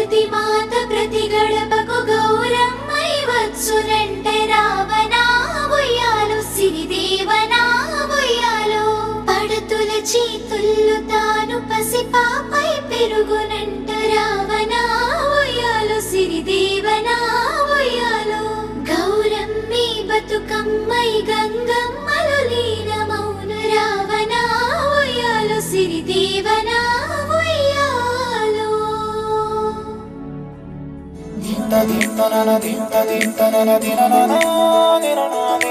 ప్రతి మాత ప్రతి గడపకు గౌరమ్మై వచ్చునంటే రావనా ఉయ్యాలో సిరిదేవనా ఉయ్యాలో పడతుల చేతుల్లో తాను పసిపాపై పెరుగునంట రావనా ఉయ్యాలో సిరిదేవనా ఉయ్యాలో గౌరమ్మే బతుకమ్మై గంగమ్మలు లీనమౌను రావనా ఉయ్యాలో సిరిదేవనా ఉయ్యాలో దింత దింతనన దింత దింతనన దిననన దిననన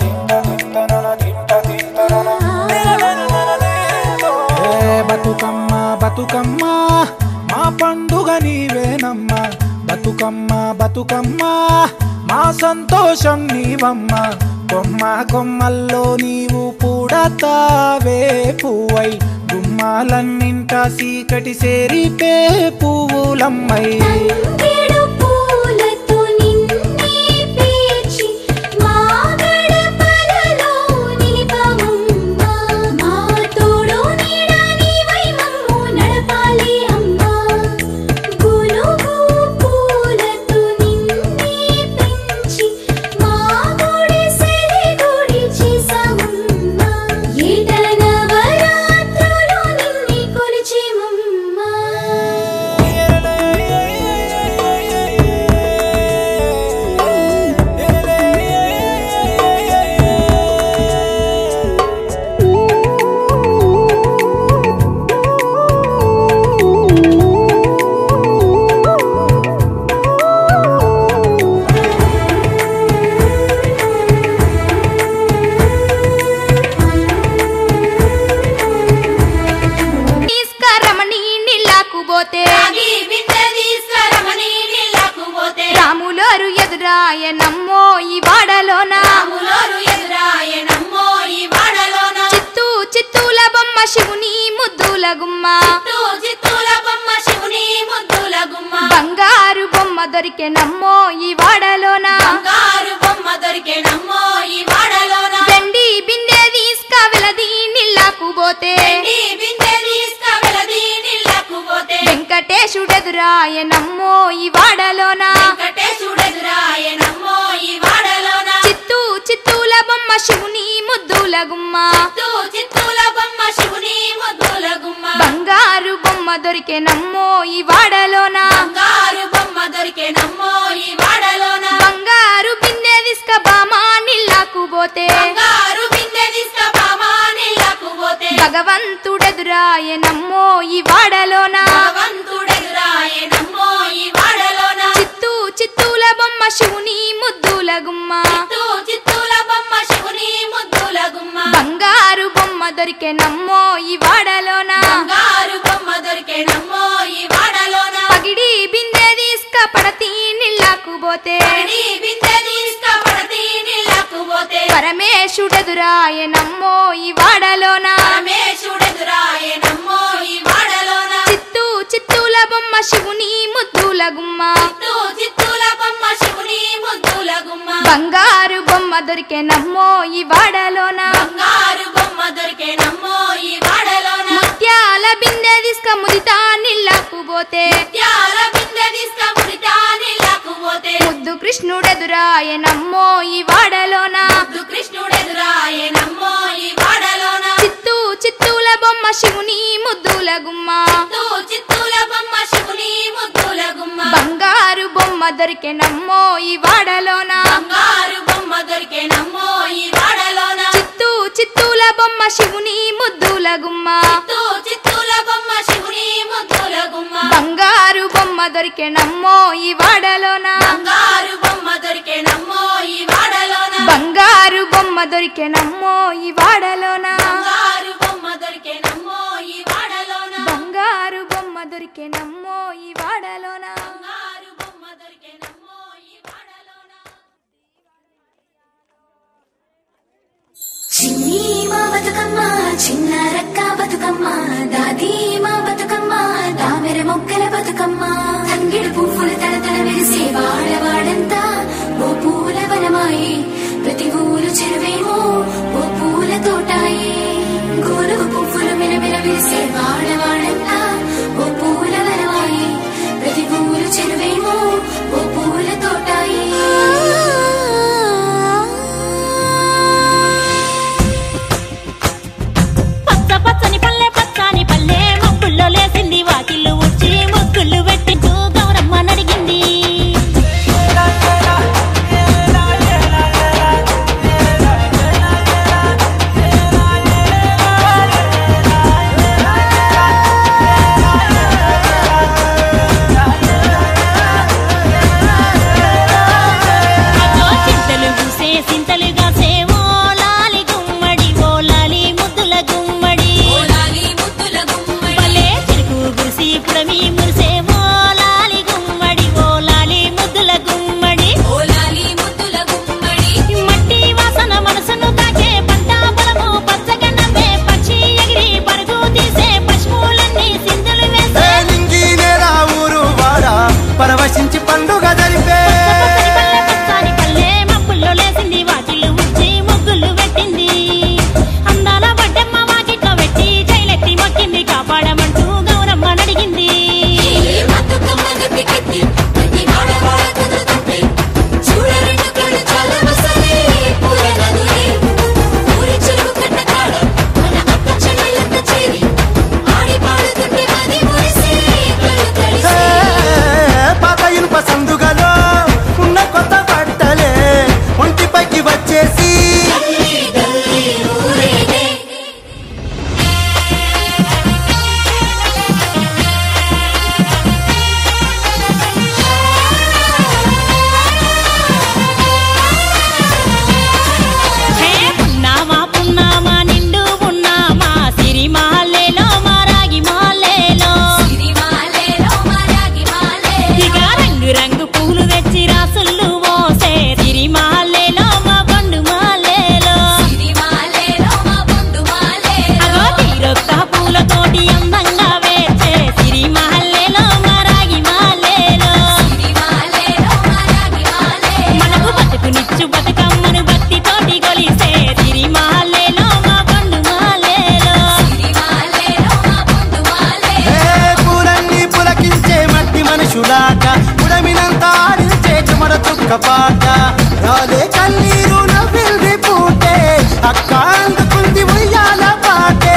దింత దింతనన దింత దింతనన బతుకమ్మ బతుకమ్మ మా పండుగ నీవేనమ్మ బతుకమ్మ బతుకమ్మ మా సంతోషం నీవమ్మ కొమ్మ కొమ్మల్లో నీవు పూడతావే పువ్వై గుమ్మాలన్నింట చీకటి సేరిపే పువ్వులమ్మై రాములోరు ఎదురాయనమ్మో ఈ వాడలోన చిత్తూ చిత్తూల బొమ్మ శివుని ముద్దుల గుమ్మ బంగారు బొమ్మ దొరికెనమ్మో ఈ వాడలోన వెండి బిందె తీసుక వెలది నీళ్ళకు పోతే వెంకటేశుడెదురాయనమ్మో ఈ వాడలోన చిత్తూ చిత్తూల బొమ్మ శివుని ముద్దుల గుమ్మ బంగారు బొమ్మ దొరికెనమ్మో ఈ వాడలోన బంగారు బిందె తీసుక బామా నీళ్ళకు పోతే భగవంతుడెదురాయనమ్మో ఈ వాడలోన చిత్తూ చిత్తూల బొమ్మ శివుని ముద్దుల గుమ్మ బంగారు బొమ్మ దొరికెనమ్మో ఈ వాడలోన పగిడి బిందె తీసుక పడతి నీళ్ళకు పోతే పరమేశుడెదురాయనమ్మో ఈ వాడలోన చిత్తూ చిత్తూల బొమ్మ శివుని ముద్దుల గుమ్మ బంగారు బొమ్మ దొరికెనమ్మో ఈ వాడలోన ముత్యాల బిందె తీసుక ముదితా నీళ్ళకు పోతే ముద్దు కృష్ణుడెదురాయనమ్మో ఈ వాడలోన చిత్తూ చిత్తూల బొమ్మ శివుని ముద్దుల గుమ్మ బంగారు బొమ్మ దొరికెనమ్మో ఈ వాడలోన చిత్తూ చిత్తూల బొమ్మ శివుని ముద్దుల గుమ్మ బంగారు బొమ్మ దొరికెనమ్మో ఈ వాడలోన బంగారు బొమ్మ దొరికెనమ్మో ఈ వాడలోన బంగారు బొమ్మ దొరికెనమ్మో ఈ వాడలోన చిన్ని మా బతుకమ్మ చిన్న రక్క బతుకమ్మ దాది మా బతుకమ్మ దామెర మొక్కల బతుకమ్మ తంగిడు పువ్వుల తలతల వెలిసే వాడవాడంతా ఓ పూల వనమాయే ప్రతి ఊరు చెరువేమో ఓ పూల తోటాయే గోరుగు పువ్వులు మిలమిల వెలిసే వాడవాడంతా ఓ పూల వనమాయే ప్రతి ఊరు పాట రాలే కన్నీరు నవ్వింది పూటే అక్క అందుకుంది ఉయ్యాల పాటే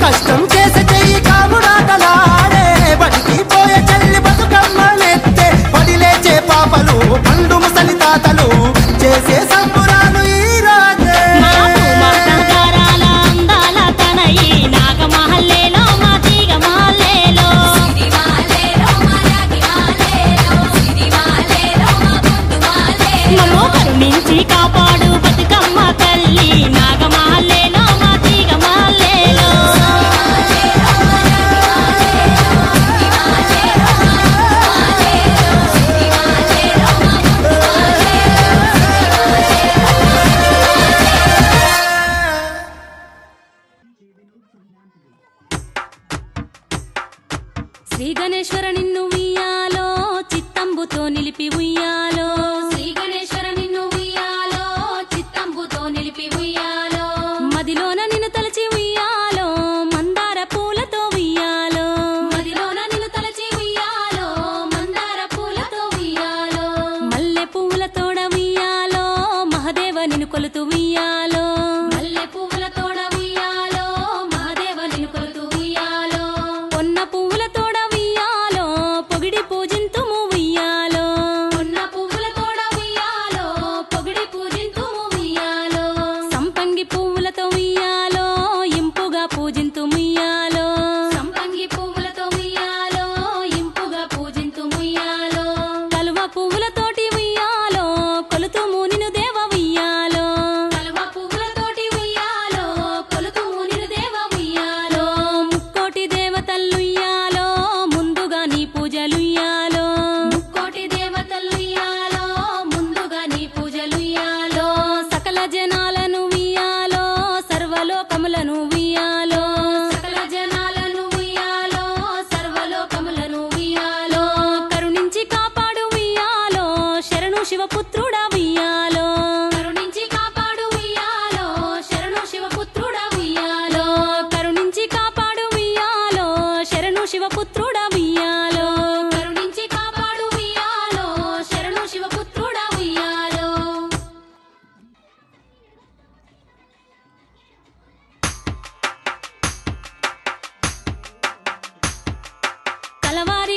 కష్టం చేసే చెయ్యి కాముడాటలాడే బడికి పోయే చెల్లి బతుకమ్మలెత్తే పడి లేచే పాపలు పండు ముసలి తాతలు చేసే సంబురాలు ఈ రాజే కరుణించి కాపాడు బతుకమ్మ తల్లి నాగమాలేలో మా తీగమాలేలో శ్రీ గణేశ్వర నిన్ను ఉయ్యాలో చిత్తంబుతో నిలిపి ఉయ్యాలో శ్రీ గణేశ్వర నిన్ను ఉయ్యాలో చిత్తంబుతో నిలిపి ఉయ్యాలో మదిలోన నిన్ను తలచి ఉయ్యాలో మందార పూలతో ఉయ్యాలో మదిలోన నిన్ను తలచి ఉయ్యాలో మందార పూలతో ఉయ్యాలో మల్లె పువ్వుల తోడ ఉయ్యాలో మహదేవ నిన్ను కొలుతూ ఉయ్యాలో మల్లె పువ్వుల తోడ ఉయ్యాలో మహదేవ నిన్ను కొలుతూ ఉయ్యాలో పొన్న పువ్వుల తోడ ఉయ్యాలో పొగిడి పూజింతుము ఉయ్యాలో పొన్న పువ్వుల తోడ ఉయ్యాలో పొగిడి పూజింతుము ఉయ్యాలో సంపంగి పువ్వులతో ఉయ్యాలో ఇంపుగా పూజింతుము ఉయ్యాలో సంపంగి పువ్వులతో ఉయ్యాలో ఇంపుగా పూజింతుము ఉయ్యాలో కలువ పువ్వులతోటి ఉయ్యాలో కొలుతుము నిన్ను దేవ ఉయ్యాలో కలువ పువ్వులతోటి ఉయ్యాలో కొలుతుము నిన్ను దేవ ఉయ్యాలో ముక్కోటి దేవతల్లుయ్యాలో ముందుగా నీ పూజలుయ్యాలో ముక్కోటి దేవతలుయ్యాలో ముందుగా నీ పూజలుయ్యాలో సకల జనాలను ఉయ్యాలో సర్వలోకములను ఉయ్యాలో సకల జనాలను ఉయ్యాలో సర్వలోకములను ఉయ్యాలో కరుణించి కాపాడు ఉయ్యాలో శరణు శివపుత్రుడా ఉయ్యాలో కరుణించి కాపాడు ఉయ్యాలో శరణు శివపుత్రుడా ఉయ్యాలో కరుణించి కాపాడు ఉయ్యాలో శరణు శివపుత్రుడా ఉయ్యాలో కరుణించి కాపాడు ఉయ్యాలో శరణు శివపుత్రుడా ఉయ్యాలో కలవారి